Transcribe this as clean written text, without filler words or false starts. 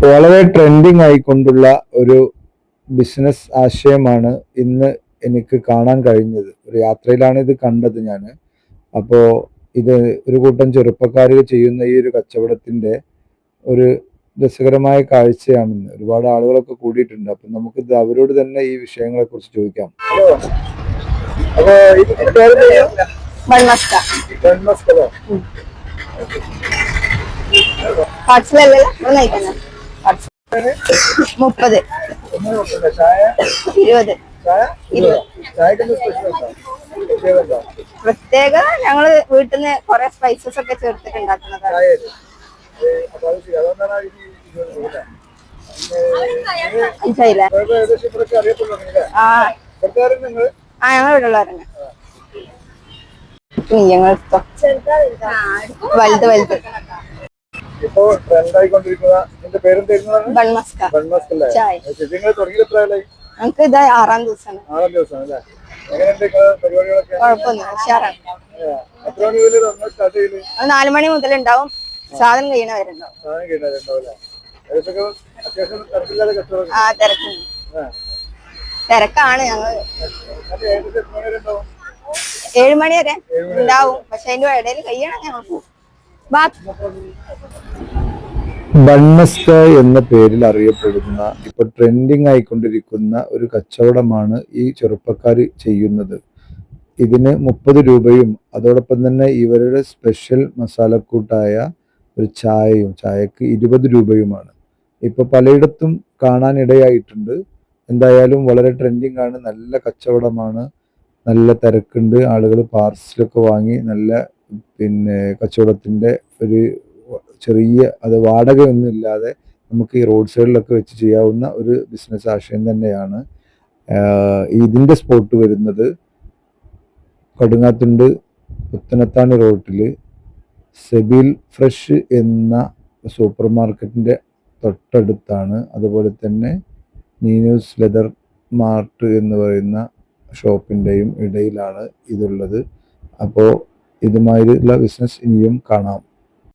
വളരെ ട്രെൻഡിങ് ആയിക്കൊണ്ടുള്ള ഒരു ബിസിനസ് ആശയമാണ് ഇന്ന് എനിക്ക് കാണാൻ കഴിഞ്ഞത്. ഒരു യാത്രയിലാണ് ഇത് കണ്ടത് ഞാൻ. അപ്പോൾ ഇത് ഒരു കൂട്ടം ചെറുപ്പക്കാർ ചെയ്യുന്ന ഈ ഒരു കച്ചവടത്തിന്റെ ഒരു രസകരമായ കാഴ്ചയാണെന്ന്. ഒരുപാട് ആളുകളൊക്കെ കൂടിയിട്ടുണ്ട്. അപ്പം നമുക്കിത് അവരോട് തന്നെ ഈ വിഷയങ്ങളെ കുറിച്ച് ചോദിക്കാം. പാർട്സിലല്ലല്ലോ 30 20 പ്രത്യേക ഞങ്ങള് വീട്ടിൽ നിന്ന് കുറെ സ്പൈസസ് ഒക്കെ ചേർത്തിട്ട് ഉണ്ടാക്കുന്നതാണ്. ഞങ്ങൾ വീടുള്ളവരന്നെ. വലുത് വലുത് ഞങ്ങൾക്ക് ഇത് 6-ാം ദിവസമാണ്. കുഴപ്പമൊന്നുമില്ല, ഉഷാറാണ്. 4 മണി മുതൽ ഉണ്ടാവും, സാധനം കഴിയണ വരുന്നുണ്ടാവും. തിരക്കാണ്. ഞങ്ങൾ 7 മണി വരെ ഉണ്ടാവും. പക്ഷെ അതിന്റെ ഇടയിൽ കഴിയണം ഞങ്ങൾ പോകും. ബൺമസ്ക എന്ന പേരിൽ അറിയപ്പെടുന്ന ഇപ്പൊ ട്രെൻഡിങ് ആയിക്കൊണ്ടിരിക്കുന്ന ഒരു കച്ചവടമാണ് ഈ ചെറുപ്പക്കാർ ചെയ്യുന്നത്. ഇതിന് 30 രൂപയും അതോടൊപ്പം തന്നെ ഇവരുടെ സ്പെഷ്യൽ മസാലക്കൂട്ടായ ഒരു ചായക്ക് 20 രൂപയുമാണ് ഇപ്പൊ പലയിടത്തും കാണാനിടയായിട്ടുണ്ട്. എന്തായാലും വളരെ ട്രെൻഡിങ് ആണ്, നല്ല കച്ചവടമാണ്, നല്ല തിരക്കുണ്ട്. ആളുകൾ പാർസലൊക്കെ വാങ്ങി നല്ല കച്ചവടത്തിന്റെ ഒരു ചെറിയ വാടകയൊന്നും ഇല്ലാതെ നമുക്ക് ഈ റോഡ് സൈഡിലൊക്കെ വെച്ച് ചെയ്യാവുന്ന ഒരു ബിസിനസ് ആശയം തന്നെയാണ്. ഇതിന്റെ സ്പോട്ട് വരുന്നത് കടുങ്ങാത്തുണ്ട് പുത്തനത്താണി റോട്ടില് സെബിൽ ഫ്രഷ് എന്ന സൂപ്പർ മാർക്കറ്റിന്റെ തൊട്ടടുത്താണ്. അതുപോലെ തന്നെ നീനൂസ് ലെതർ മാർട്ട് എന്ന് പറയുന്ന ഷോപ്പിന്റെയും ഇടയിലാണ് ഇതുള്ളത്. അപ്പോൾ ഇതുമാതിരിയുള്ള ബിസിനസ് ഇനിയും കാണാം.